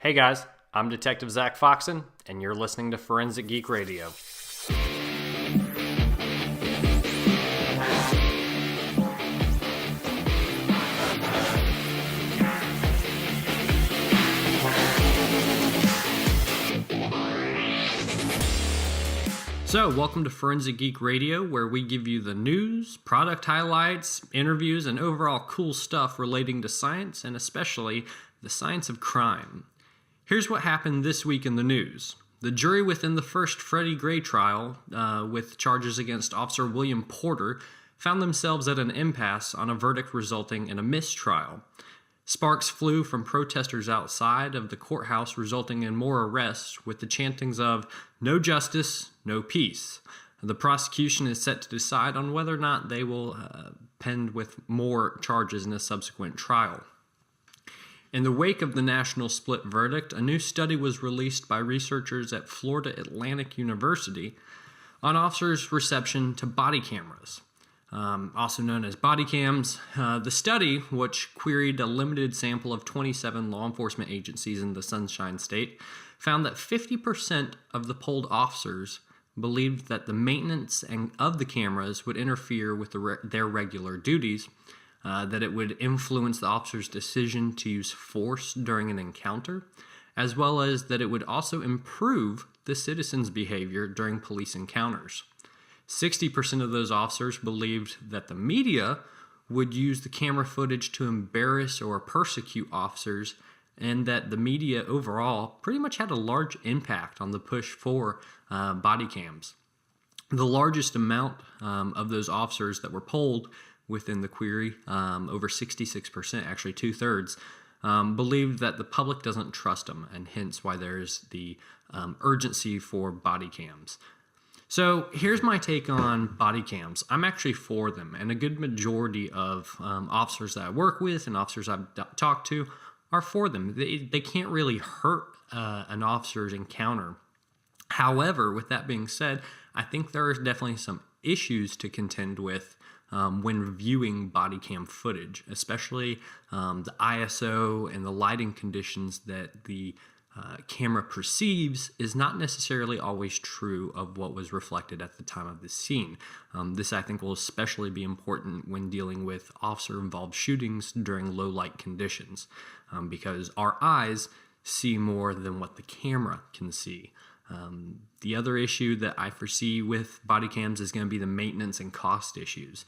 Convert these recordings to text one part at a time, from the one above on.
Hey guys, I'm Detective Zach Foxen, and you're listening to Forensic Geek Radio. So, welcome to Forensic Geek Radio, where we give you the news, product highlights, interviews, and overall cool stuff relating to science, and especially the science of crime. Here's what happened this week in the news. The jury within the first Freddie Gray trial, with charges against Officer William Porter, found themselves at an impasse on a verdict resulting in a mistrial. Sparks flew from protesters outside of the courthouse, resulting in more arrests, with the chantings of "No justice, no peace." The prosecution is set to decide on whether or not they will pend with more charges in a subsequent trial. In the wake of the national split verdict, a new study was released by researchers at Florida Atlantic University on officers' reception to body cameras. Also known as body cams. The study, which queried a limited sample of 27 law enforcement agencies in the Sunshine State, found that 50% of the polled officers believed that the maintenance of the cameras would interfere with their regular duties, that it would influence the officer's decision to use force during an encounter, as well as that it would also improve the citizen's behavior during police encounters. 60% of those officers believed that the media would use the camera footage to embarrass or persecute officers, and that the media overall pretty much had a large impact on the push for body cams. The largest amount of those officers that were polled within the query, over 66%, actually two-thirds, believed that the public doesn't trust them, and hence why there's the urgency for body cams. So here's my take on body cams. I'm actually for them, and a good majority of officers that I work with and officers I've talked to are for them. They can't really hurt an officer's encounter. However, with that being said, I think there are definitely some issues to contend with when viewing body cam footage, especially the ISO and the lighting conditions that the camera perceives is not necessarily always true of what was reflected at the time of the scene. This, I think, will especially be important when dealing with officer-involved shootings during low-light conditions, because our eyes see more than what the camera can see. The other issue that I foresee with body cams is going to be the maintenance and cost issues.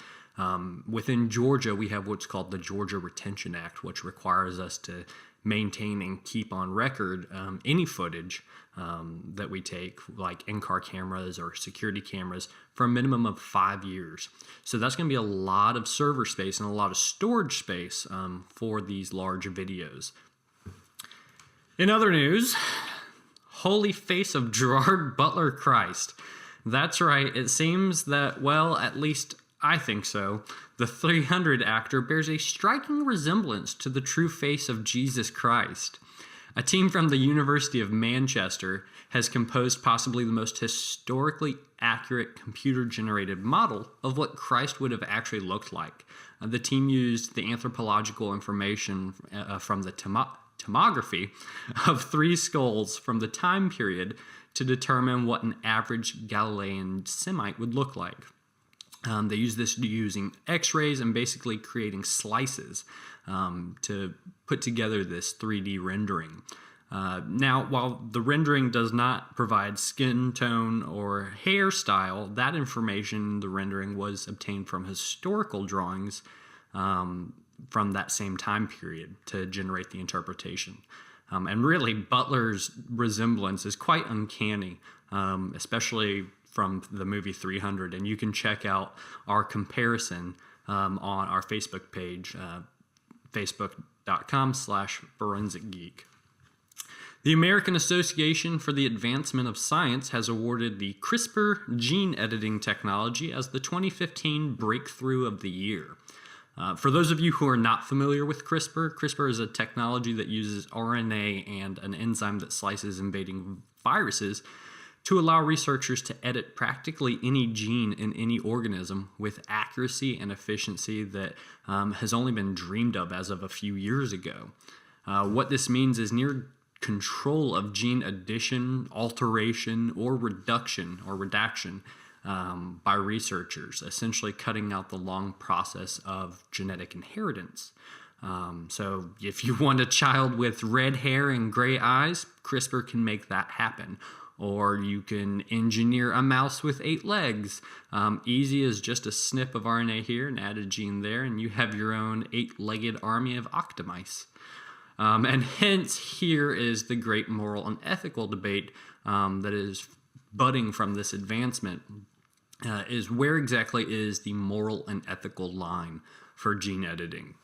Within Georgia, we have what's called the Georgia Retention Act, which requires us to maintain and keep on record any footage that we take, like in-car cameras or security cameras, for a minimum of 5 years. So that's going to be a lot of server space and a lot of storage space for these large videos. In other news, holy face of Gerard Butler Christ. That's right, it seems that, well, at least I think so, the 300 actor bears a striking resemblance to the true face of Jesus Christ. A team from the University of Manchester has composed possibly the most historically accurate computer-generated model of what Christ would have actually looked like. The team used the anthropological information from the tomography of 3 skulls from the time period to determine what an average Galilean Semite would look like. They use this using x-rays and basically creating slices to put together this 3D rendering. Now, while the rendering does not provide skin tone or hairstyle, that information, the rendering, was obtained from historical drawings from that same time period to generate the interpretation. And really, Butler's resemblance is quite uncanny, especially from the movie 300, and you can check out our comparison on our Facebook page, facebook.com/forensicgeek. The American Association for the Advancement of Science has awarded the CRISPR gene editing technology as the 2015 Breakthrough of the Year. For those of you who are not familiar with CRISPR, CRISPR is a technology that uses RNA and an enzyme that slices invading viruses to allow researchers to edit practically any gene in any organism with accuracy and efficiency that has only been dreamed of as of a few years ago. What this means is near control of gene addition, alteration, or redaction by researchers, essentially cutting out the long process of genetic inheritance. So if you want a child with red hair and gray eyes, CRISPR can make that happen. Or you can engineer a mouse with 8 legs. Easy as just a snip of RNA here and add a gene there, and you have your own 8-legged army of octomice. And hence, here is the great moral and ethical debate that is budding from this advancement, is where exactly is the moral and ethical line for gene editing?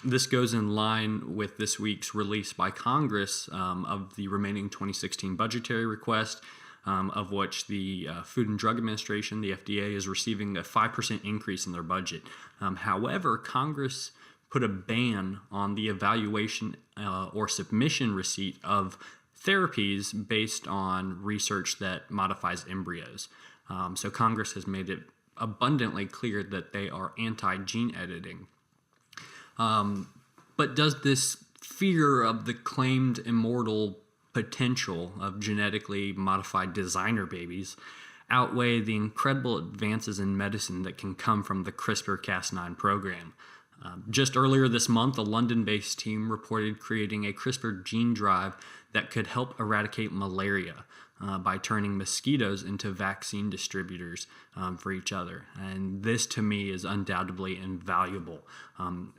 This goes in line with this week's release by Congress of the remaining 2016 budgetary request, of which the Food and Drug Administration, the FDA, is receiving a 5% increase in their budget. However, Congress put a ban on the evaluation or submission receipt of therapies based on research that modifies embryos. So Congress has made it abundantly clear that they are anti-gene editing. But does this fear of the claimed immortal potential of genetically modified designer babies outweigh the incredible advances in medicine that can come from the CRISPR-Cas9 program? Just earlier this month, a London-based team reported creating a CRISPR gene drive that could help eradicate malaria by turning mosquitoes into vaccine distributors for each other. And this, to me, is undoubtedly invaluable,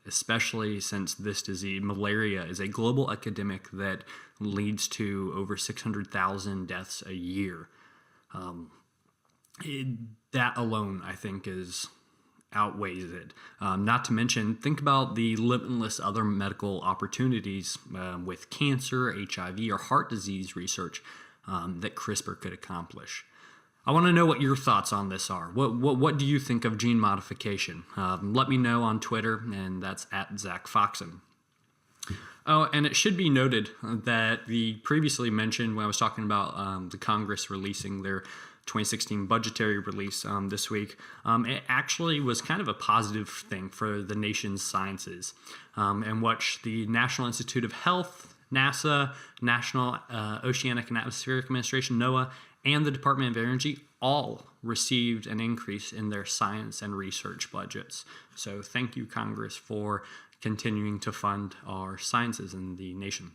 especially since this disease, malaria, is a global epidemic that leads to over 600,000 deaths a year. That alone, I think, outweighs it. Not to mention, think about the limitless other medical opportunities with cancer, HIV, or heart disease research that CRISPR could accomplish. I want to know what your thoughts on this are. What do you think of gene modification? Let me know on Twitter, and that's at Zach Foxen. Oh, and it should be noted that the previously mentioned, when I was talking about the Congress releasing their 2016 budgetary release this week, it actually was kind of a positive thing for the nation's sciences, in which the National Institute of Health, NASA, National Oceanic and Atmospheric Administration, NOAA, and the Department of Energy all received an increase in their science and research budgets. So thank you, Congress, for continuing to fund our sciences in the nation.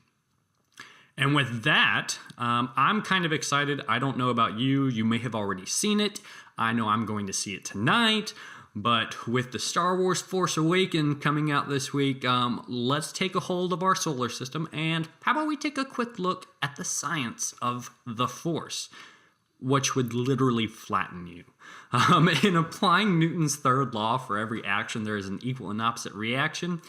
And with that, I'm kind of excited. I don't know about you. You may have already seen it. I know I'm going to see it tonight. But with the Star Wars Force Awakens coming out this week, let's take a hold of our solar system. And how about we take a quick look at the science of the Force, which would literally flatten you. In applying Newton's third law, for every action there is an equal and opposite reaction.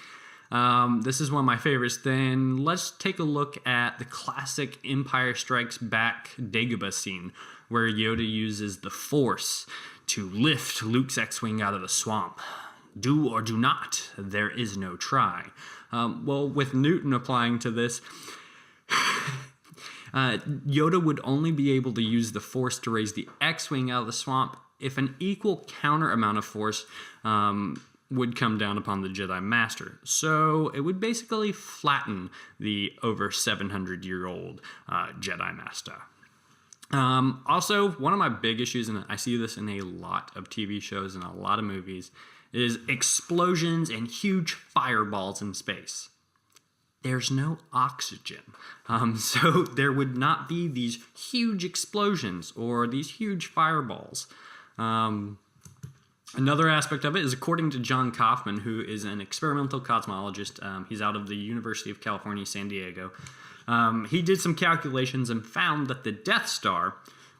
This is one of my favorites. Then let's take a look at the classic Empire Strikes Back Dagobah scene, where Yoda uses the Force to lift Luke's X-Wing out of the swamp. Do or do not, there is no try. Well, with Newton applying to this, Yoda would only be able to use the Force to raise the X-Wing out of the swamp if an equal counter amount of Force would come down upon the Jedi Master. So it would basically flatten the over 700-year-old Jedi Master. Also, one of my big issues, and I see this in a lot of TV shows and a lot of movies, is explosions and huge fireballs in space. There's no oxygen. So there would not be these huge explosions or these huge fireballs. Another aspect of it is, according to John Kaufman, who is an experimental cosmologist, he's out of the University of California, San Diego. He did some calculations and found that the Death Star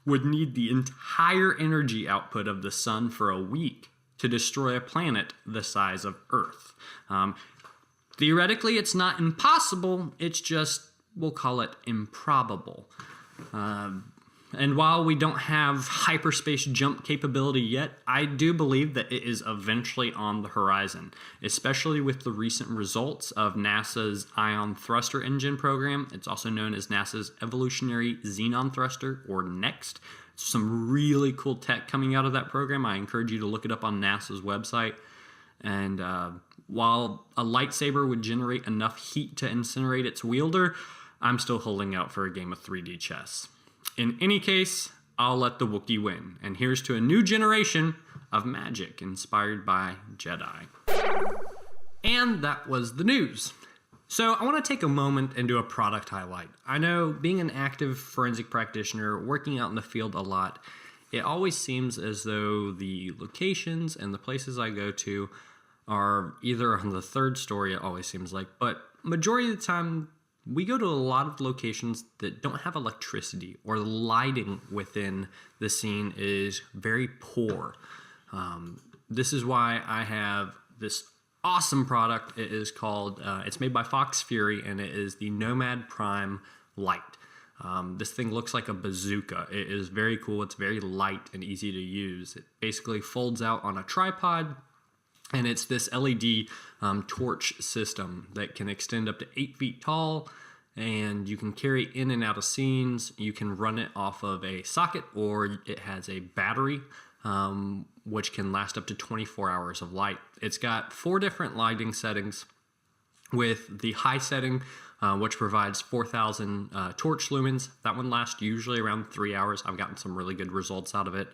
would need the entire energy output of the sun for a week to destroy a planet the size of Earth. Theoretically, it's not impossible, it's just, we'll call it improbable. And while we don't have hyperspace jump capability yet, I do believe that it is eventually on the horizon, especially with the recent results of NASA's Ion Thruster Engine program. It's also known as NASA's Evolutionary Xenon Thruster, or NEXT. Some really cool tech coming out of that program. I encourage you to look it up on NASA's website. And while a lightsaber would generate enough heat to incinerate its wielder, I'm still holding out for a game of 3D chess. In any case, I'll let the Wookiee win. And here's to a new generation of magic inspired by Jedi. And that was the news. So I want to take a moment and do a product highlight. I know being an active forensic practitioner, working out in the field a lot, it always seems as though the locations and the places I go to are either on the third story, it always seems like, but majority of the time we go to a lot of locations that don't have electricity, or the lighting within the scene is very poor. This is why I have this awesome product. It is called, it's made by Fox Fury, and it is the Nomad Prime Light. This thing looks like a bazooka. It is very cool. It's very light and easy to use. It basically folds out on a tripod, and it's this LED torch system that can extend up to 8 feet tall, and you can carry in and out of scenes. You can run it off of a socket, or it has a battery, which can last up to 24 hours of light. It's got 4 different lighting settings, with the high setting, which provides 4,000 torch lumens. That one lasts usually around 3 hours. I've gotten some really good results out of it.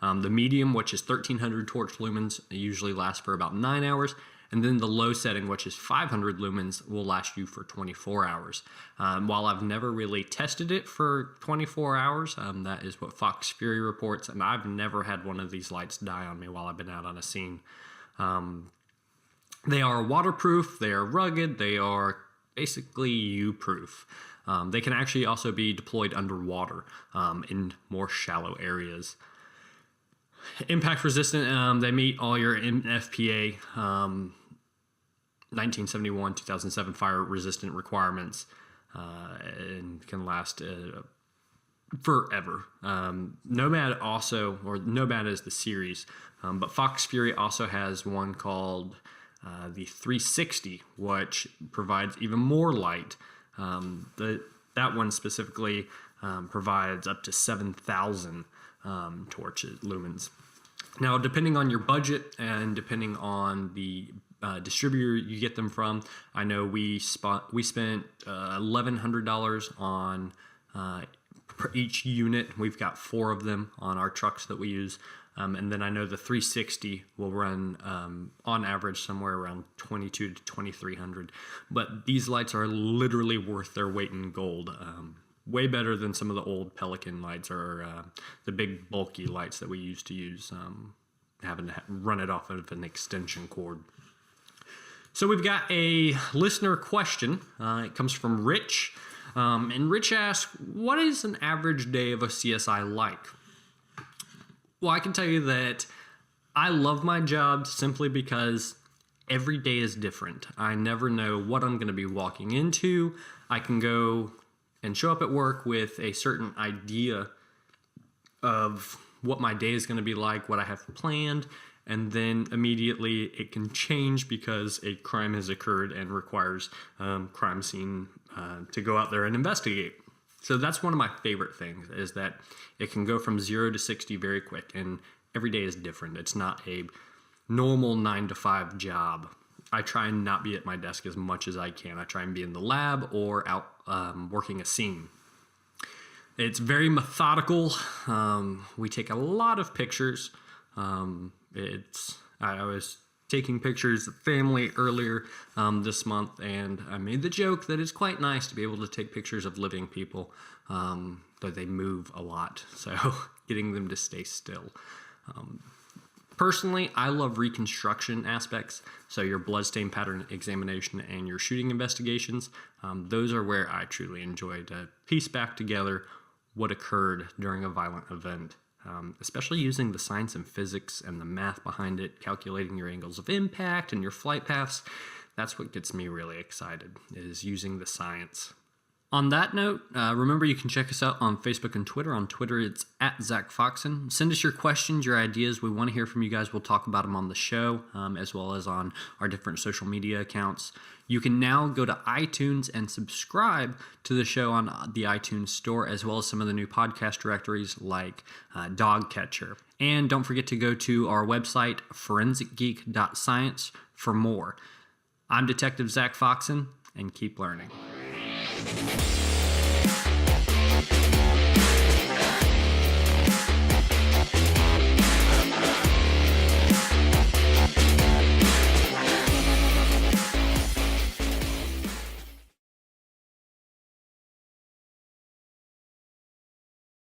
The medium, which is 1,300 torch lumens, usually lasts for about 9 hours. And then the low setting, which is 500 lumens, will last you for 24 hours. While I've never really tested it for 24 hours, that is what Fox Fury reports, and I've never had one of these lights die on me while I've been out on a scene. They are waterproof, they are rugged, they are basically U-proof. They can actually also be deployed underwater in more shallow areas. Impact resistant, they meet all your NFPA 1971, 2007 fire resistant requirements, and can last forever. Nomad also, or Nomad is the series, but Fox Fury also has one called the 360, which provides even more light. That one specifically provides up to 7,000 torches, lumens. Now, depending on your budget and depending on the distributor you get them from, I know we spent $1,100 on per each unit. We've got 4 of them on our trucks that we use. And then I know the 360 will run on average somewhere around $2,200 to $2,300. But these lights are literally worth their weight in gold. Way better than some of the old Pelican lights, or the big bulky lights that we used to use, having to run it off of an extension cord. So we've got a listener question. It comes from Rich. And Rich asks, what is an average day of a CSI like? Well, I can tell you that I love my job simply because every day is different. I never know what I'm going to be walking into. I can go and show up at work with a certain idea of what my day is going to be like, what I have planned, and then immediately it can change because a crime has occurred and requires crime scene to go out there and investigate. So that's one of my favorite things, is that it can go from 0 to 60 very quick, and every day is different. It's not a normal 9 to 5 job. I try and not be at my desk as much as I can. I try and be in the lab or out working a scene. It's very methodical. We take a lot of pictures. I was taking pictures of family earlier this month, and I made the joke that it's quite nice to be able to take pictures of living people, though they move a lot, so getting them to stay still. Personally, I love reconstruction aspects, so your bloodstain pattern examination and your shooting investigations, those are where I truly enjoy to piece back together what occurred during a violent event. Especially using the science and physics and the math behind it, calculating your angles of impact and your flight paths. That's what gets me really excited, is using the science. On that note, remember you can check us out on Facebook and Twitter. On Twitter, it's at Zach Foxen. Send us your questions, your ideas. We want to hear from you guys. We'll talk about them on the show, as well as on our different social media accounts. You can now go to iTunes and subscribe to the show on the iTunes store, as well as some of the new podcast directories like Dogcatcher. And don't forget to go to our website, forensicgeek.science, for more. I'm Detective Zach Foxen, and keep learning.